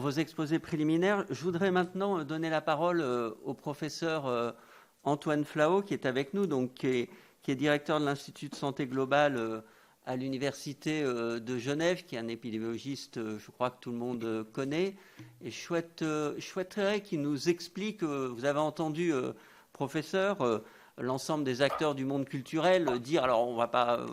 vos exposés préliminaires. Je voudrais maintenant donner la parole au professeur Antoine Flao, qui est avec nous, donc, qui est directeur de l'Institut de santé globale à l'Université de Genève, qui est un épidémiologiste, je crois que tout le monde connaît. Et je souhaiterais qu'il nous explique, vous avez entendu, professeur, l'ensemble des acteurs du monde culturel dire, alors je ne vais pas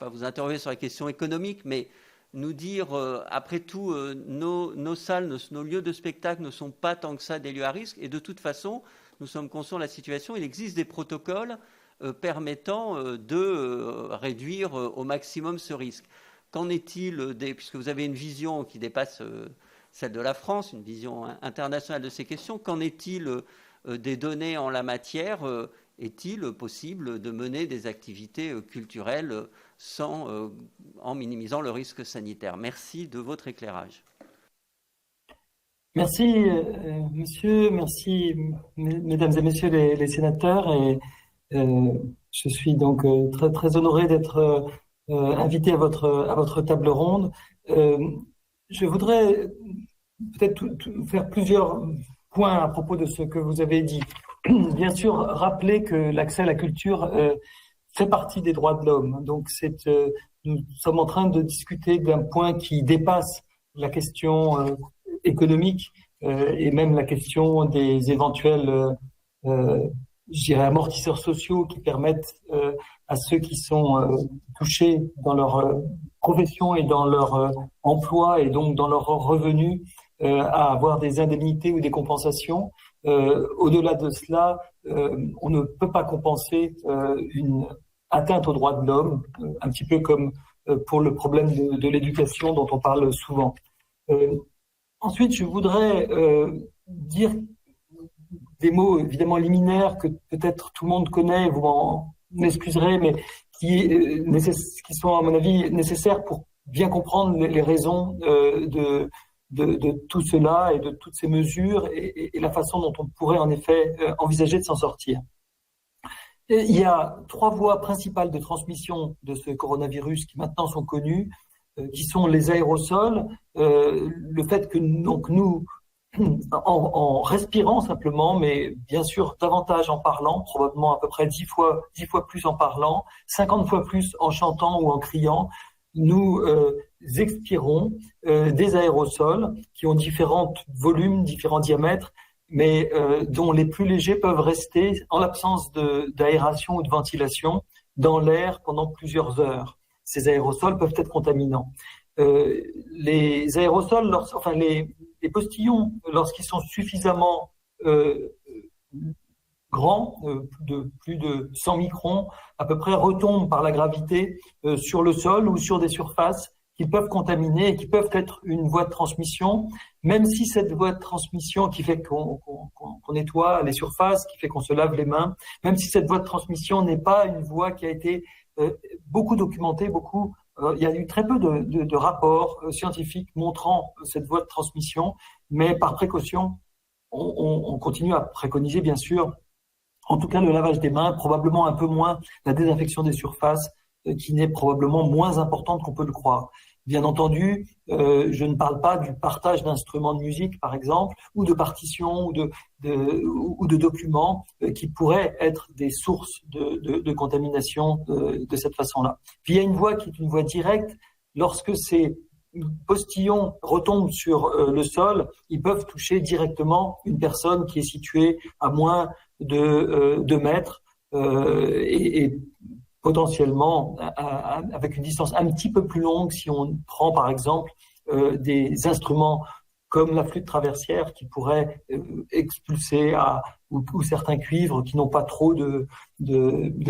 vous interroger sur la question économique, mais nous dire, après tout, nos salles, nos lieux de spectacle ne sont pas tant que ça des lieux à risque. Et de toute façon, nous sommes conscients de la situation. Il existe des protocoles permettant de réduire au maximum ce risque. Qu'en est-il puisque vous avez une vision qui dépasse celle de la France, une vision internationale de ces questions, qu'en est-il des données en la matière? Est-il possible de mener des activités culturelles en minimisant le risque sanitaire? Merci de votre éclairage. Merci, monsieur, merci, mesdames et messieurs les sénateurs. Et je suis donc très, très honoré d'être invité à votre table ronde. Je voudrais peut-être faire plusieurs points à propos de ce que vous avez dit. Bien sûr, rappeler que l'accès à la culture fait partie des droits de l'homme. Donc, nous sommes en train de discuter d'un point qui dépasse la question économique et même la question des éventuels, je dirais, amortisseurs sociaux qui permettent à ceux qui sont touchés dans leur profession et dans leur emploi et donc dans leurs revenus à avoir des indemnités ou des compensations. Au-delà de cela, on ne peut pas compenser une atteinte aux droits de l'homme, un petit peu comme pour le problème de l'éducation dont on parle souvent. Ensuite, je voudrais dire des mots évidemment liminaires que peut-être tout le monde connaît, vous m'excuserez, mais qui sont à mon avis nécessaires pour bien comprendre les raisons de tout cela et de toutes ces mesures et la façon dont on pourrait en effet envisager de s'en sortir. Et il y a 3 voies principales de transmission de ce coronavirus qui maintenant sont connues, qui sont les aérosols, le fait que donc nous, en respirant simplement, mais bien sûr davantage en parlant, probablement à peu près 10 fois plus en parlant, 50 fois plus en chantant ou en criant, nous expirons des aérosols qui ont différents volumes, différents diamètres, mais dont les plus légers peuvent rester en l'absence d'aération ou de ventilation dans l'air pendant plusieurs heures. Ces aérosols peuvent être contaminants. Les aérosols, les postillons, lorsqu'ils sont suffisamment grands, de plus de 100 microns, à peu près retombent par la gravité sur le sol ou sur des surfaces qui peuvent contaminer et qui peuvent être une voie de transmission, même si cette voie de transmission qui fait qu'on nettoie les surfaces, qui fait qu'on se lave les mains, même si cette voie de transmission n'est pas une voie qui a été beaucoup documentée, il y a eu très peu de rapports scientifiques montrant cette voie de transmission, mais par précaution, on continue à préconiser, bien sûr, en tout cas le lavage des mains, probablement un peu moins la désinfection des surfaces, qui n'est probablement moins importante qu'on peut le croire. Bien entendu, je ne parle pas du partage d'instruments de musique, par exemple, ou de partitions ou de documents qui pourraient être des sources de contamination de cette façon-là. Puis il y a une voie qui est une voie directe. Lorsque ces postillons retombent sur le sol, ils peuvent toucher directement une personne qui est située à moins de 2 mètres et potentiellement avec une distance un petit peu plus longue si on prend par exemple des instruments comme la flûte traversière qui pourrait expulser ou certains cuivres qui n'ont pas trop de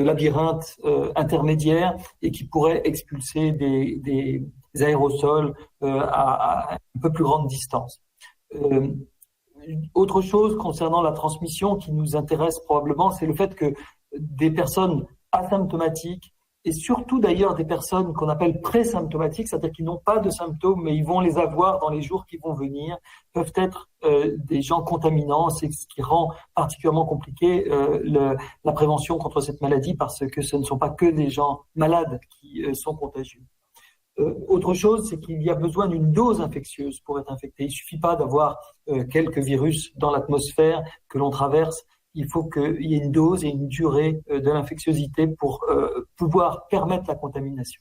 labyrinthe intermédiaire et qui pourraient expulser des aérosols à un peu plus grande distance. Autre chose concernant la transmission qui nous intéresse probablement, c'est le fait que des personnes asymptomatiques et surtout d'ailleurs des personnes qu'on appelle présymptomatiques, c'est-à-dire qui n'ont pas de symptômes mais ils vont les avoir dans les jours qui vont venir, peuvent être des gens contaminants. C'est ce qui rend particulièrement compliqué la prévention contre cette maladie parce que ce ne sont pas que des gens malades qui sont contagieux. Autre chose, c'est qu'il y a besoin d'une dose infectieuse pour être infecté. Il suffit pas d'avoir quelques virus dans l'atmosphère que l'on traverse. Il faut qu'il y ait une dose et une durée de l'infectiosité pour pouvoir permettre la contamination.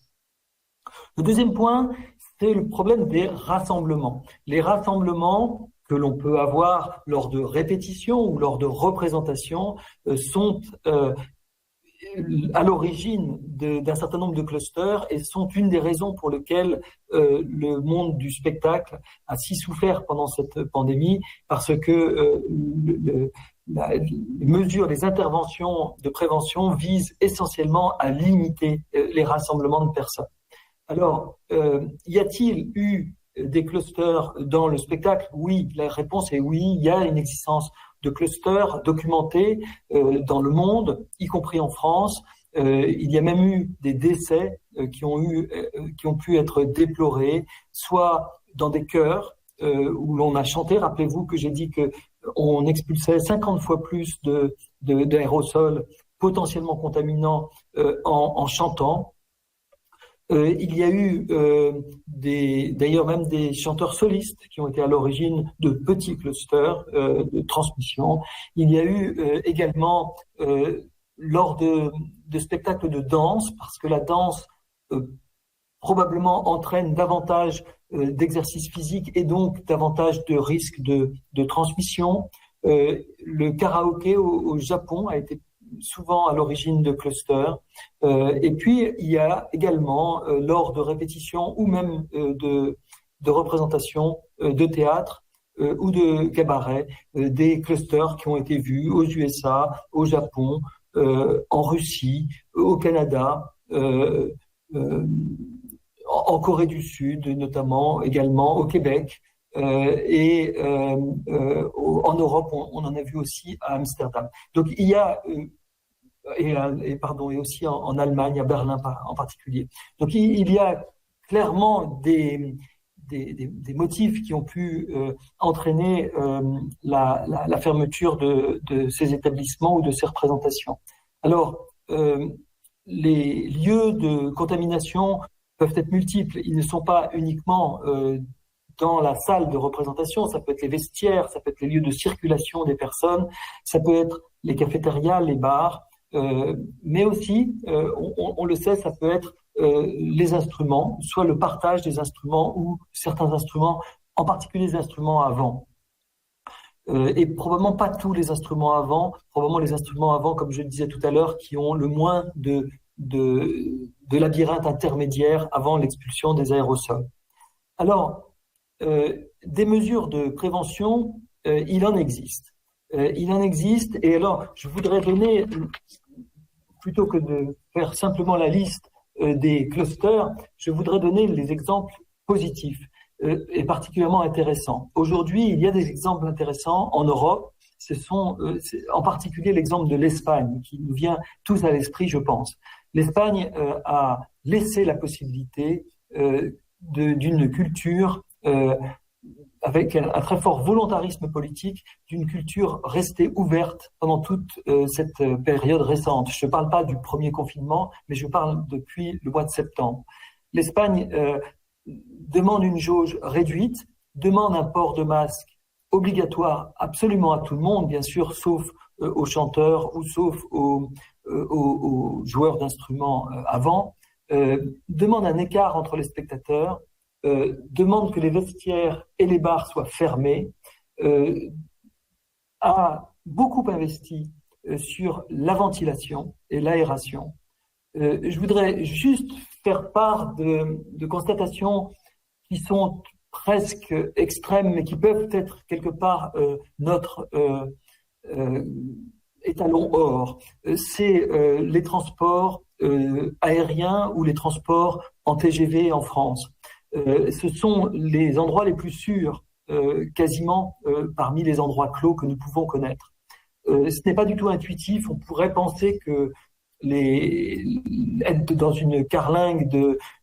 Le deuxième point, c'est le problème des rassemblements. Les rassemblements que l'on peut avoir lors de répétitions ou lors de représentations sont à l'origine d'un certain nombre de clusters et sont une des raisons pour lesquelles le monde du spectacle a si souffert pendant cette pandémie, parce que les mesures, les interventions de prévention visent essentiellement à limiter les rassemblements de personnes. Alors, y a-t-il eu des clusters dans le spectacle? Oui, la réponse est oui, il y a une existence de clusters documentés dans le monde, y compris en France. Il y a même eu des décès qui ont pu être déplorés, soit dans des chœurs où l'on a chanté. Rappelez-vous que j'ai dit que on expulsait 50 fois plus d'aérosols potentiellement contaminants en chantant. Il y a eu d'ailleurs même des chanteurs solistes qui ont été à l'origine de petits clusters de transmission. Il y a eu également lors de spectacles de danse, parce que la danse probablement entraîne davantage d'exercice physique et donc davantage de risques de transmission. Le karaoké au Japon a été souvent à l'origine de clusters. Et puis, il y a également, lors de répétitions ou même de représentations de théâtre ou de cabaret, des clusters qui ont été vus aux USA, au Japon, en Russie, au Canada, en Corée du Sud, notamment, également au Québec. Et en Europe, on en a vu aussi à Amsterdam. Donc il y a et aussi en Allemagne, à Berlin en particulier. Donc il y a clairement des motifs qui ont pu entraîner la fermeture de ces établissements ou de ces représentations. Alors les lieux de contamination peuvent être multiples. Ils ne sont pas uniquement dans la salle de représentation, ça peut être les vestiaires, ça peut être les lieux de circulation des personnes, ça peut être les cafétérias, les bars, mais aussi, on le sait, ça peut être les instruments, soit le partage des instruments ou certains instruments, en particulier les instruments à vent. Et probablement pas tous les instruments à vent, probablement les instruments à vent, comme je le disais tout à l'heure, qui ont le moins de labyrinthe intermédiaire avant l'expulsion des aérosols. Alors, des mesures de prévention, il en existe. Et alors, je voudrais donner, plutôt que de faire simplement la liste des clusters, je voudrais donner les exemples positifs et particulièrement intéressants. Aujourd'hui, il y a des exemples intéressants en Europe. C'est en particulier l'exemple de l'Espagne qui nous vient tous à l'esprit, je pense. L'Espagne a laissé la possibilité d'une culture avec un très fort volontarisme politique, d'une culture restée ouverte pendant toute cette période récente. Je ne parle pas du premier confinement, mais je parle depuis le mois de septembre. L'Espagne demande une jauge réduite, demande un port de masque obligatoire absolument à tout le monde, bien sûr, sauf aux chanteurs ou sauf aux joueurs d'instruments avant, demande un écart entre les spectateurs, demande que les vestiaires et les bars soient fermés, a beaucoup investi sur la ventilation et l'aération. Je voudrais juste faire part de constatations qui sont presque extrêmes, mais qui peuvent être quelque part notre étalon or. C'est les transports aériens ou les transports en TGV en France. Ce sont les endroits les plus sûrs, quasiment parmi les endroits clos que nous pouvons connaître. Ce n'est pas du tout intuitif. On pourrait penser que être dans une carlingue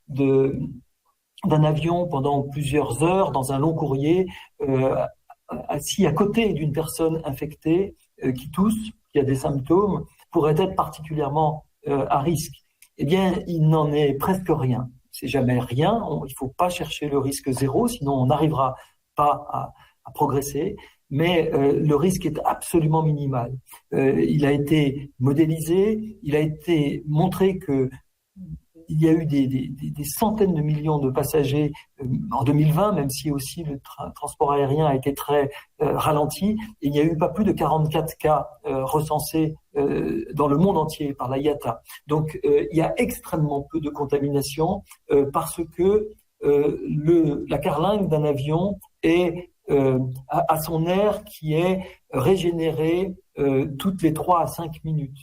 d'un avion pendant plusieurs heures, dans un long courrier, assis à côté d'une personne infectée qui tousse, qui a des symptômes, pourrait être particulièrement à risque. Eh bien, il n'en est presque rien. c'est jamais rien. Il faut pas chercher le risque zéro, sinon on n'arrivera pas à progresser. Mais le risque est absolument minimal. Il a été modélisé, il a été montré que il y a eu des centaines de millions de passagers en 2020, même si aussi le transport aérien a été très ralenti. Et il n'y a eu pas plus de 44 cas recensés dans le monde entier par la IATA. Donc il y a extrêmement peu de contamination parce que la carlingue d'un avion est à son air qui est régénéré toutes les 3 à 5 minutes.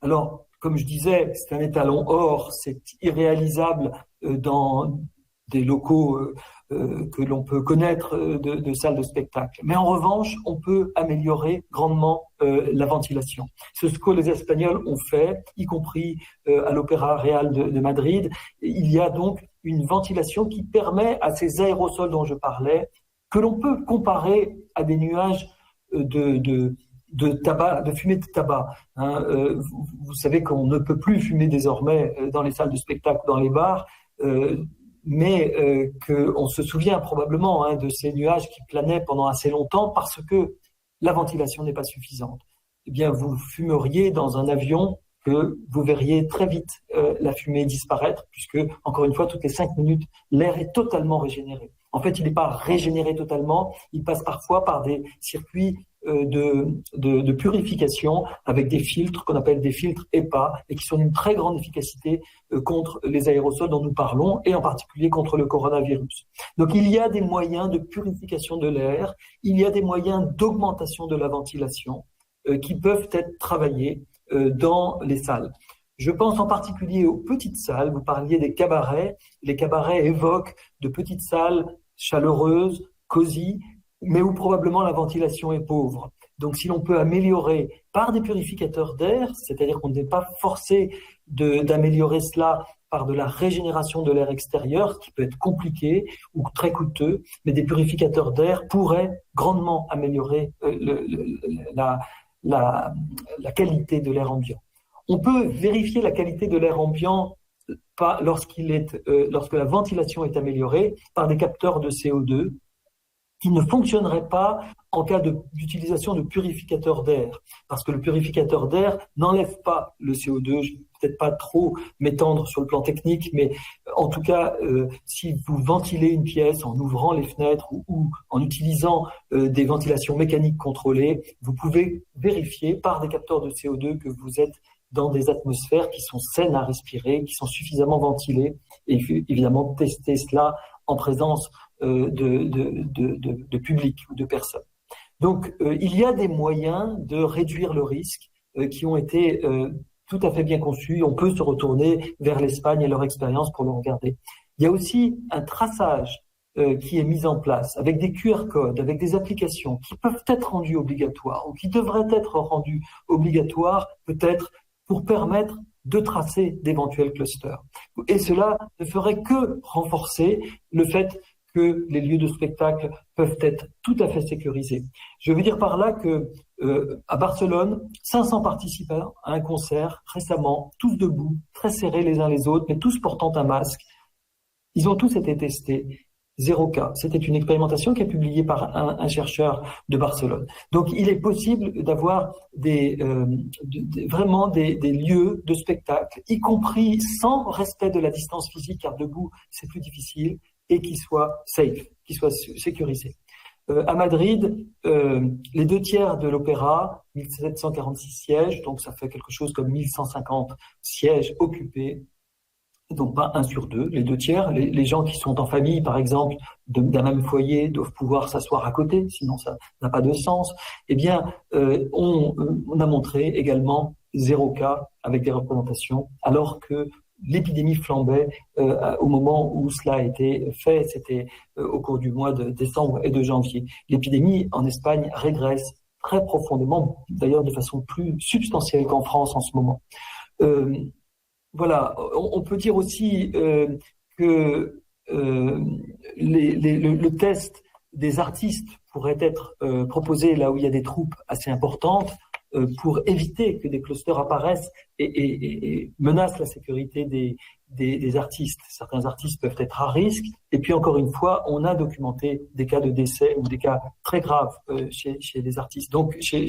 Alors, comme je disais, c'est un étalon or, c'est irréalisable dans des locaux que l'on peut connaître de salles de spectacle. Mais en revanche, on peut améliorer grandement la ventilation. C'est ce que les Espagnols ont fait, y compris à l'Opéra Real de Madrid. Il y a donc une ventilation qui permet à ces aérosols dont je parlais, que l'on peut comparer à des nuages de tabac, de fumée de tabac. Vous savez qu'on ne peut plus fumer désormais dans les salles de spectacle, dans les bars, mais qu'on se souvient probablement de ces nuages qui planaient pendant assez longtemps parce que la ventilation n'est pas suffisante. Eh bien, vous fumeriez dans un avion que vous verriez très vite la fumée disparaître, puisque, encore une fois, toutes les 5 minutes, l'air est totalement régénéré. En fait, il n'est pas régénéré totalement, il passe parfois par des circuits de purification avec des filtres qu'on appelle des filtres HEPA et qui sont d'une très grande efficacité contre les aérosols dont nous parlons et en particulier contre le coronavirus. Donc il y a des moyens de purification de l'air, il y a des moyens d'augmentation de la ventilation qui peuvent être travaillés dans les salles. Je pense en particulier aux petites salles. Vous parliez des cabarets. Les cabarets évoquent de petites salles chaleureuses, cosy, mais où probablement la ventilation est pauvre. Donc si l'on peut améliorer par des purificateurs d'air, c'est-à-dire qu'on n'est pas forcé d'améliorer cela par de la régénération de l'air extérieur, qui peut être compliqué ou très coûteux, mais des purificateurs d'air pourraient grandement améliorer la qualité de l'air ambiant. On peut vérifier la qualité de l'air ambiant lorsque la ventilation est améliorée par des capteurs de CO2 qui ne fonctionneraient pas en cas d'utilisation de purificateurs d'air. Parce que le purificateur d'air n'enlève pas le CO2. Je ne vais peut-être pas trop m'étendre sur le plan technique, mais en tout cas, si vous ventilez une pièce en ouvrant les fenêtres ou en utilisant des ventilations mécaniques contrôlées, vous pouvez vérifier par des capteurs de CO2 que vous êtes dans des atmosphères qui sont saines à respirer, qui sont suffisamment ventilées, et évidemment tester cela en présence de public ou de personnes. Donc, il y a des moyens de réduire le risque qui ont été tout à fait bien conçus. On peut se retourner vers l'Espagne et leur expérience pour le regarder. Il y a aussi un traçage qui est mis en place avec des QR codes, avec des applications qui peuvent être rendues obligatoires ou qui devraient être rendues obligatoires peut-être pour permettre de tracer d'éventuels clusters. Et cela ne ferait que renforcer le fait que les lieux de spectacle peuvent être tout à fait sécurisés. Je veux dire par là que à Barcelone, 500 participants à un concert récemment, tous debout, très serrés les uns les autres, mais tous portant un masque. Ils ont tous été testés. 0 cas. C'était une expérimentation qui est publiée par un chercheur de Barcelone. Donc, il est possible d'avoir vraiment des lieux de spectacle, y compris sans respect de la distance physique, car debout, c'est plus difficile, et qui soient safe, qui soient sécurisés. À Madrid, les 2/3 de l'opéra, 1746 sièges, donc ça fait quelque chose comme 1150 sièges occupés, donc pas 1 sur 2, les 2/3. Les gens qui sont en famille, par exemple, d'un même foyer, doivent pouvoir s'asseoir à côté, sinon ça n'a pas de sens. Eh bien, on a montré également 0 cas avec des représentations, alors que l'épidémie flambait au moment où cela a été fait, c'était au cours du mois de décembre et de janvier. L'épidémie en Espagne régresse très profondément, d'ailleurs de façon plus substantielle qu'en France en ce moment. Voilà, on peut dire aussi que le test des artistes pourrait être proposé là où il y a des troupes assez importantes pour éviter que des clusters apparaissent et menacent la sécurité des artistes. Certains artistes peuvent être à risque. Et puis encore une fois, on a documenté des cas de décès ou des cas très graves chez les artistes. Donc chez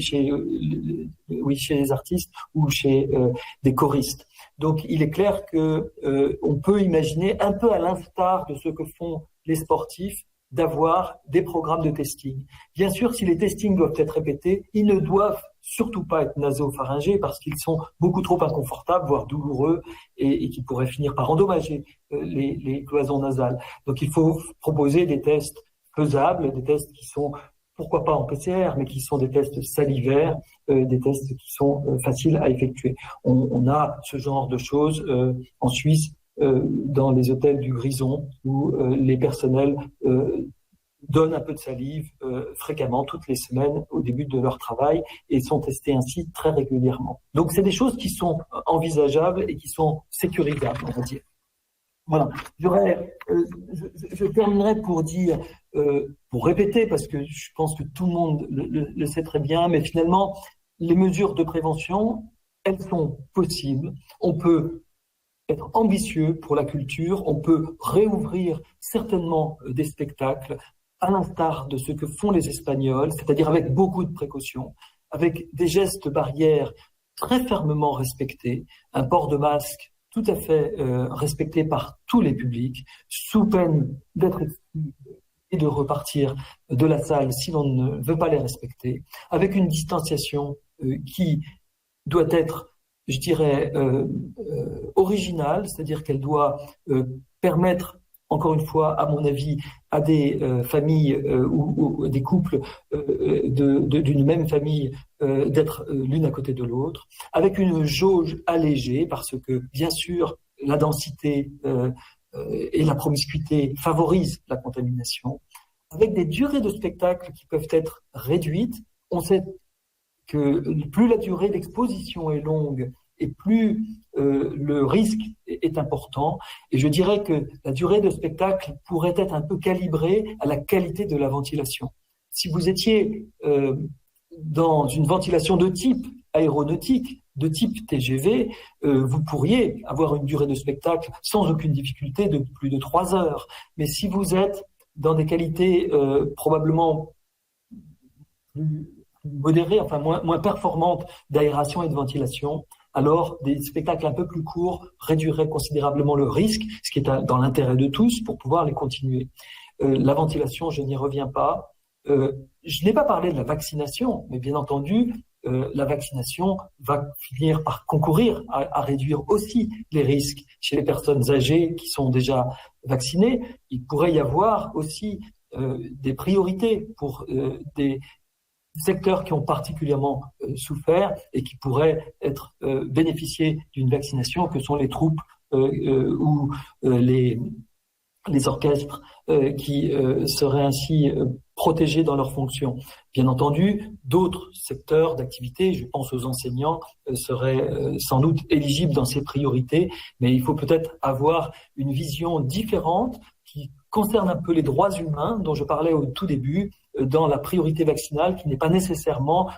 les artistes ou chez des choristes. Donc il est clair que on peut imaginer, un peu à l'instar de ce que font les sportifs, d'avoir des programmes de testing. Bien sûr, si les testings doivent être répétés, ils ne doivent surtout pas être nasopharyngés parce qu'ils sont beaucoup trop inconfortables, voire douloureux, et qui pourraient finir par endommager les cloisons nasales. Donc il faut proposer des tests faisables, des tests qui sont, pourquoi pas en PCR, mais qui sont des tests salivaires, des tests qui sont faciles à effectuer. On a ce genre de choses en Suisse, dans les hôtels du Grison, où les personnels donnent un peu de salive fréquemment, toutes les semaines, au début de leur travail, et sont testés ainsi très régulièrement. Donc c'est des choses qui sont envisageables et qui sont sécurisables, on va dire. Voilà. Je terminerai pour dire, pour répéter, parce que je pense que tout le monde le sait très bien, mais finalement, les mesures de prévention, elles sont possibles. On peut être ambitieux pour la culture, on peut réouvrir certainement des spectacles, à l'instar de ce que font les Espagnols, c'est-à-dire avec beaucoup de précautions, avec des gestes barrières très fermement respectés, un port de masque tout à fait respecté par tous les publics, sous peine d'être exclu et de repartir de la salle si l'on ne veut pas les respecter, avec une distanciation qui doit être, je dirais, originale, c'est-à-dire qu'elle doit permettre, encore une fois, à mon avis, à des familles ou des couples d'une même famille d'être l'une à côté de l'autre, avec une jauge allégée, parce que, bien sûr, la densité et la promiscuité favorisent la contamination, avec des durées de spectacle qui peuvent être réduites. On sait que plus la durée d'exposition est longue et plus le risque est important. Et je dirais que la durée de spectacle pourrait être un peu calibrée à la qualité de la ventilation. Si vous étiez dans une ventilation de type aéronautique, de type TGV, vous pourriez avoir une durée de spectacle sans aucune difficulté de plus de 3 heures. Mais si vous êtes dans des qualités probablement plus modérées, enfin moins performantes d'aération et de ventilation, alors des spectacles un peu plus courts réduiraient considérablement le risque, ce qui est dans l'intérêt de tous pour pouvoir les continuer. La ventilation, je n'y reviens pas. Je n'ai pas parlé de la vaccination, mais bien entendu, la vaccination va finir par concourir à réduire aussi les risques chez les personnes âgées qui sont déjà vaccinées. Il pourrait y avoir aussi des priorités pour des secteurs qui ont particulièrement souffert et qui pourraient être bénéficier d'une vaccination, que sont les troupes ou les orchestres qui seraient ainsi protégés dans leurs fonctions. Bien entendu, d'autres secteurs d'activité, je pense aux enseignants, seraient sans doute éligibles dans ces priorités, mais il faut peut-être avoir une vision différente qui concerne un peu les droits humains dont je parlais au tout début, dans la priorité vaccinale, qui n'est pas nécessairement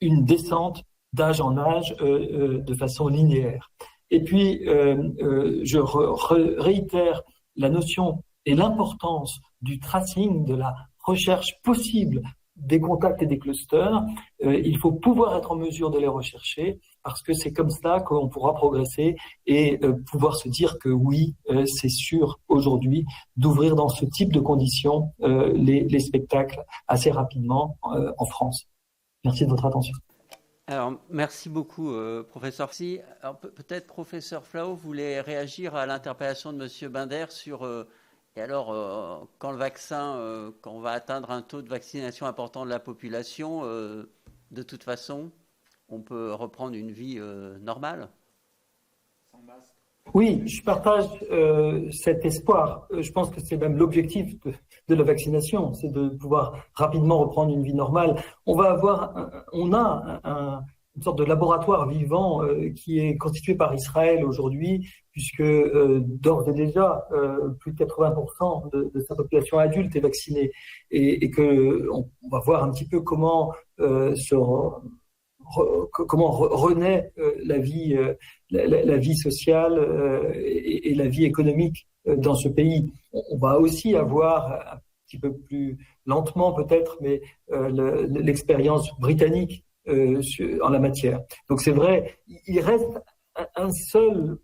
une descente d'âge en âge de façon linéaire. Et puis, je réitère la notion et l'importance du tracing, de la recherche possible des contacts et des clusters. Il faut pouvoir être en mesure de les rechercher, parce que c'est comme ça qu'on pourra progresser et pouvoir se dire que oui, c'est sûr aujourd'hui d'ouvrir dans ce type de conditions les spectacles assez rapidement en France. Merci de votre attention. Alors, merci beaucoup, professeur. Si, alors, peut-être, professeur Flao voulait réagir à l'interpellation de monsieur Binder sur... et alors, quand le vaccin, quand on va atteindre un taux de vaccination important de la population, de toute façon, on peut reprendre une vie normale. Sans masque. Oui, je partage cet espoir. Je pense que c'est même l'objectif de la vaccination, c'est de pouvoir rapidement reprendre une vie normale. On a une sorte de laboratoire vivant qui est constitué par Israël aujourd'hui, puisque d'ores et déjà, plus de 80% de sa population adulte est vaccinée, et que on va voir un petit peu comment se renaît la vie sociale et la vie économique dans ce pays. On va aussi avoir un petit peu plus lentement peut-être, mais l'expérience britannique en la matière. Donc c'est vrai, il reste un seul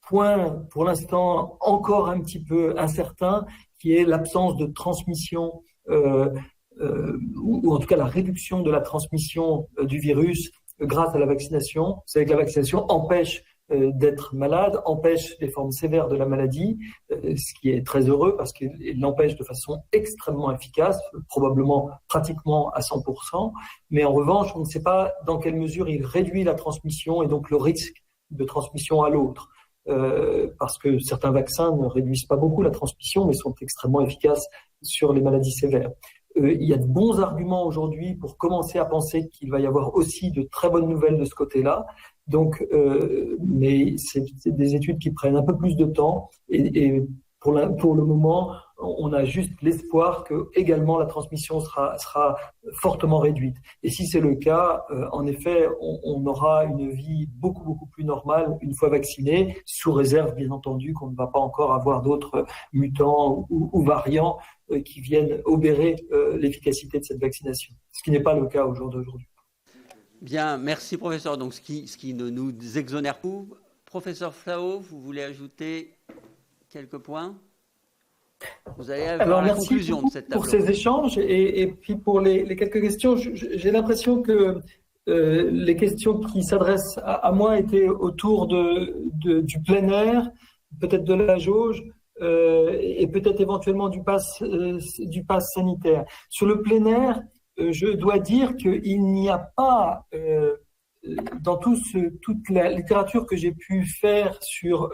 point pour l'instant encore un petit peu incertain, qui est l'absence de transmission ou en tout cas la réduction de la transmission du virus grâce à la vaccination. Vous savez que la vaccination empêche d'être malade, empêche les formes sévères de la maladie, ce qui est très heureux parce qu'il l'empêche de façon extrêmement efficace, probablement pratiquement à 100%. Mais en revanche, on ne sait pas dans quelle mesure il réduit la transmission et donc le risque de transmission à l'autre. Parce que certains vaccins ne réduisent pas beaucoup la transmission, mais sont extrêmement efficaces sur les maladies sévères. Il y a de bons arguments aujourd'hui pour commencer à penser qu'il va y avoir aussi de très bonnes nouvelles de ce côté-là. Donc, mais c'est des études qui prennent un peu plus de temps et pour le moment, on a juste l'espoir que également la transmission sera fortement réduite. Et si c'est le cas, en effet, on aura une vie beaucoup plus normale une fois vacciné, sous réserve bien entendu qu'on ne va pas encore avoir d'autres mutants ou variants qui viennent obérer l'efficacité de cette vaccination, ce qui n'est pas le cas au jour d'aujourd'hui. Bien, merci professeur. Donc ce qui ne nous exonère pas. Professeur Flao, vous voulez ajouter quelques points? Vous allez avoir la conclusion de cette table. Pour ces échanges et puis pour les quelques questions. J'ai l'impression que les questions qui s'adressent à moi étaient autour du plein air, peut-être de la jauge et peut-être éventuellement du pass sanitaire. Sur le plein air, je dois dire qu'il n'y a pas dans toute la littérature que j'ai pu faire sur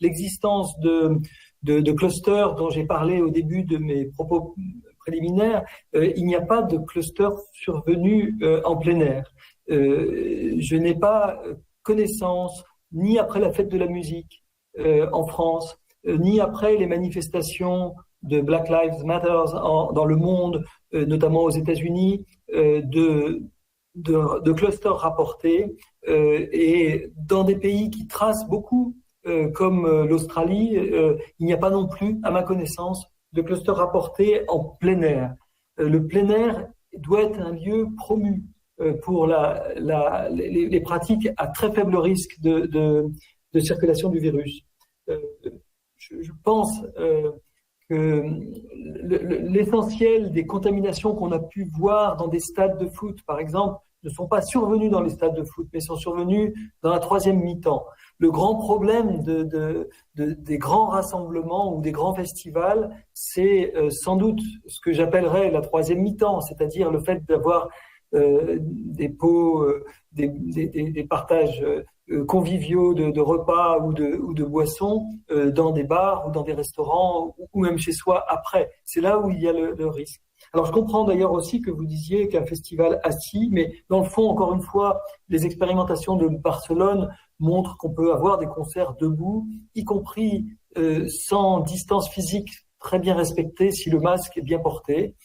l'existence de clusters dont j'ai parlé au début de mes propos préliminaires, il n'y a pas de cluster survenu en plein air. Je n'ai pas connaissance, ni après la fête de la musique en France, ni après les manifestations de Black Lives Matter dans le monde, notamment aux États-Unis, de clusters rapportés et dans des pays qui tracent beaucoup comme l'Australie, il n'y a pas non plus, à ma connaissance, de clusters rapportés en plein air. Le plein air doit être un lieu promu pour les pratiques à très faible risque de circulation du virus. Je pense que l'essentiel des contaminations qu'on a pu voir dans des stades de foot, par exemple, ne sont pas survenus dans les stades de foot, mais sont survenus dans la troisième mi-temps. Le grand problème des grands rassemblements ou des grands festivals, c'est sans doute ce que j'appellerais la troisième mi-temps, c'est-à-dire le fait d'avoir des pots, des partages conviviaux de repas ou de boissons dans des bars ou dans des restaurants ou même chez soi après. C'est là où il y a le risque. Alors je comprends d'ailleurs aussi que vous disiez qu'un festival assis, mais dans le fond, encore une fois, les expérimentations de Barcelone montrent qu'on peut avoir des concerts debout, y compris sans distance physique très bien respectée si le masque est bien porté.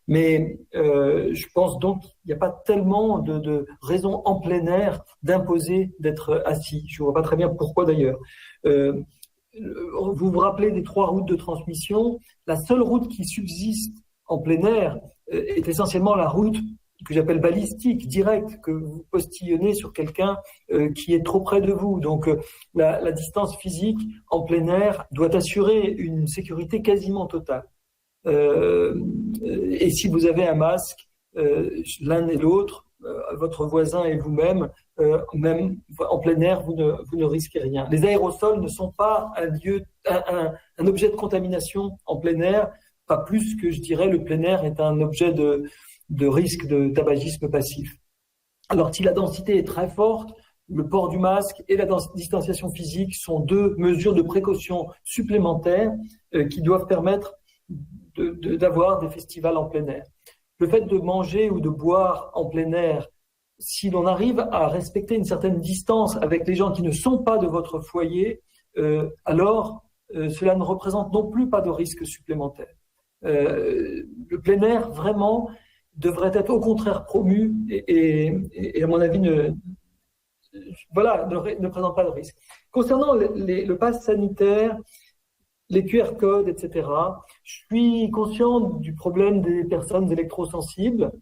Mais je pense donc qu'il n'y a pas tellement de raisons en plein air d'imposer d'être assis. Je ne vois pas très bien pourquoi d'ailleurs. Vous vous rappelez des 3 routes de transmission. La seule route qui subsiste en plein air est essentiellement la route que j'appelle balistique, directe, que vous postillonnez sur quelqu'un qui est trop près de vous. Donc la distance physique en plein air doit assurer une sécurité quasiment totale. Et si vous avez un masque, l'un et l'autre, votre voisin et vous-même, même en plein air, vous ne risquez rien. Les aérosols ne sont pas un objet de contamination en plein air, pas plus que je dirais le plein air est un objet de risque de tabagisme passif. Alors si la densité est très forte, le port du masque et la distanciation physique sont 2 mesures de précaution supplémentaires qui doivent permettre d'avoir des festivals en plein air. Le fait de manger ou de boire en plein air, si l'on arrive à respecter une certaine distance avec les gens qui ne sont pas de votre foyer, alors cela ne représente non plus pas de risque supplémentaire. Le plein air vraiment devrait être au contraire promu et à mon avis, ne présente pas de risque. Concernant le pass sanitaire, les QR codes, etc., je suis conscient du problème des personnes électrosensibles,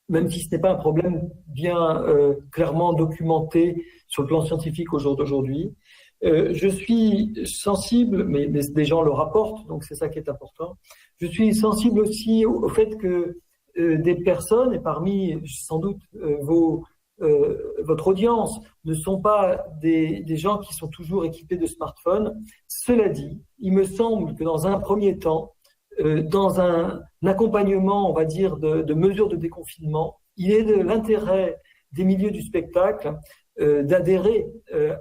même si ce n'est pas un problème bien clairement documenté sur le plan scientifique au jour d'aujourd'hui. Je suis sensible, mais des gens le rapportent, donc c'est ça qui est important. Je suis sensible aussi au fait que des personnes, et parmi sans doute votre audience, ne sont pas des gens qui sont toujours équipés de smartphones. Cela dit, il me semble que dans un premier temps, dans un accompagnement, on va dire, de mesures de déconfinement, il est de l'intérêt des milieux du spectacle d'adhérer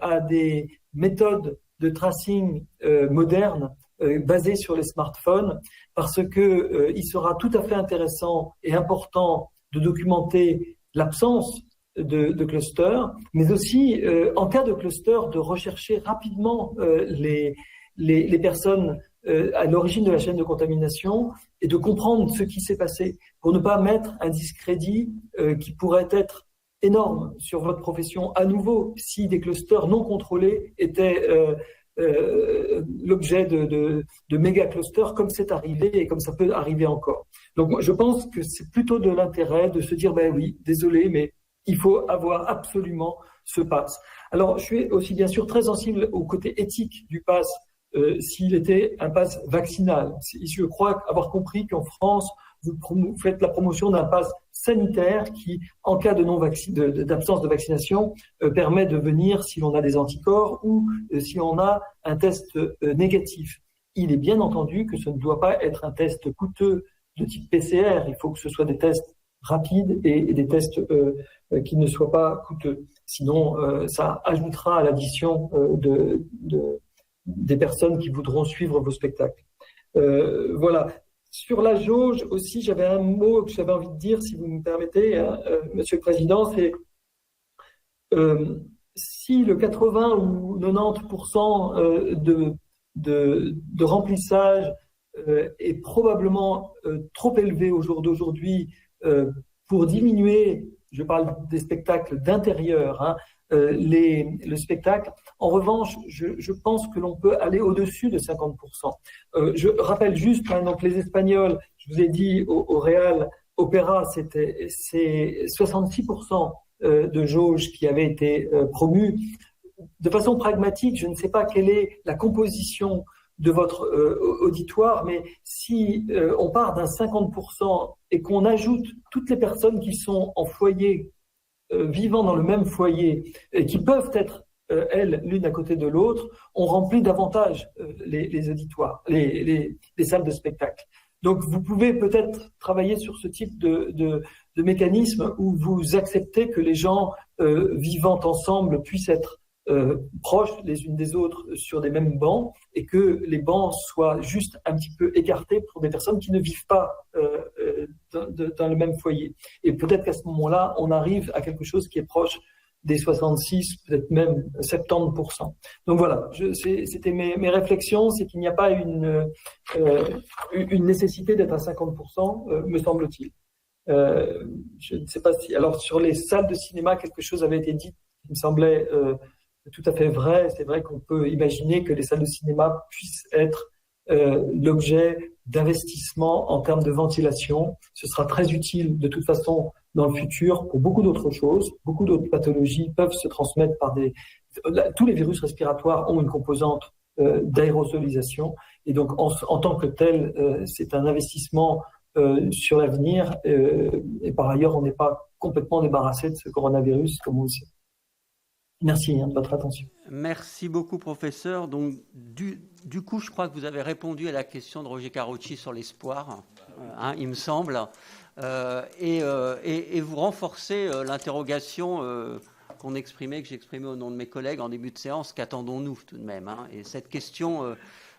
à des méthodes de tracing modernes basées sur les smartphones, parce que il sera tout à fait intéressant et important de documenter l'absence de clusters, mais aussi en cas de cluster de rechercher rapidement les personnes à l'origine de la chaîne de contamination et de comprendre ce qui s'est passé pour ne pas mettre un discrédit qui pourrait être énorme sur votre profession à nouveau si des clusters non contrôlés étaient l'objet de méga clusters comme c'est arrivé et comme ça peut arriver encore. Donc je pense que c'est plutôt de l'intérêt de se dire ben oui, désolé, mais il faut avoir absolument ce pass. Alors je suis aussi bien sûr très sensible au côté éthique du pass. S'il était un pass vaccinal. Je crois avoir compris qu'en France, vous faites la promotion d'un pass sanitaire qui, en cas d'absence de vaccination, permet de venir si l'on a des anticorps ou si on a un test négatif. Il est bien entendu que ce ne doit pas être un test coûteux de type PCR. Il faut que ce soit des tests rapides et des tests qui ne soient pas coûteux. Sinon, ça ajoutera à l'addition des personnes qui voudront suivre vos spectacles. Voilà. Sur la jauge aussi, j'avais un mot que j'avais envie de dire, si vous me permettez, Monsieur le Président, c'est si le 80 ou 90% de remplissage est probablement trop élevé au jour d'aujourd'hui pour diminuer, je parle des spectacles d'intérieur, le spectacle. En revanche, je pense que l'on peut aller au-dessus de 50%. Je rappelle juste, donc les Espagnols, je vous ai dit au Real Opéra, c'est 66% de jauge qui avait été promue. De façon pragmatique, je ne sais pas quelle est la composition de votre auditoire, mais si on part d'un 50% et qu'on ajoute toutes les personnes qui sont en foyer, vivant dans le même foyer, et qui peuvent être, elles, l'une à côté de l'autre, on remplit davantage les auditoires, les salles de spectacle. Donc, vous pouvez peut-être travailler sur ce type de mécanisme où vous acceptez que les gens vivant ensemble puissent être proches les unes des autres sur des mêmes bancs et que les bancs soient juste un petit peu écartés pour des personnes qui ne vivent pas dans le même foyer. Et peut-être qu'à ce moment-là, on arrive à quelque chose qui est proche des 66, peut-être même 70%. Donc voilà, c'était mes réflexions, c'est qu'il n'y a pas une nécessité d'être à 50%, me semble-t-il. Je ne sais pas si... Alors sur les salles de cinéma, quelque chose avait été dit qui me semblait tout à fait vrai. C'est vrai qu'on peut imaginer que les salles de cinéma puissent être l'objet d'investissement en termes de ventilation. Ce sera très utile de toute façon dans le futur pour beaucoup d'autres choses. Beaucoup d'autres pathologies peuvent se transmettre par tous les virus respiratoires ont une composante d'aérosolisation. Et donc, en tant que tel, c'est un investissement sur l'avenir. Et par ailleurs, on n'est pas complètement débarrassé de ce coronavirus, comme on le sait. Merci de votre attention. Merci beaucoup, professeur. Donc, du coup, je crois que vous avez répondu à la question de Roger Carucci sur l'espoir, il me semble, et vous renforcez l'interrogation que j'exprimais au nom de mes collègues en début de séance. Qu'attendons-nous tout de même, Et cette question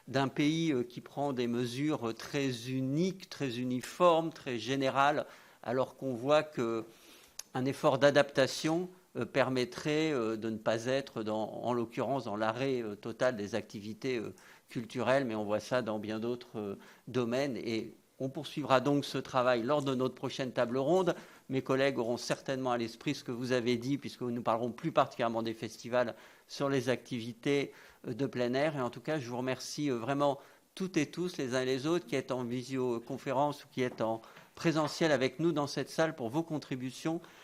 d'un pays qui prend des mesures très uniques, très uniformes, très générales, alors qu'on voit qu'un effort d'adaptation permettrait de ne pas être, en l'occurrence, dans l'arrêt total des activités culturelles, mais on voit ça dans bien d'autres domaines. Et On poursuivra donc ce travail lors de notre prochaine table ronde. Mes collègues auront certainement à l'esprit ce que vous avez dit, puisque nous parlerons plus particulièrement des festivals sur les activités de plein air. Et en tout cas, je vous remercie vraiment toutes et tous, les uns et les autres, qui êtes en visioconférence ou qui êtes en présentiel avec nous dans cette salle pour vos contributions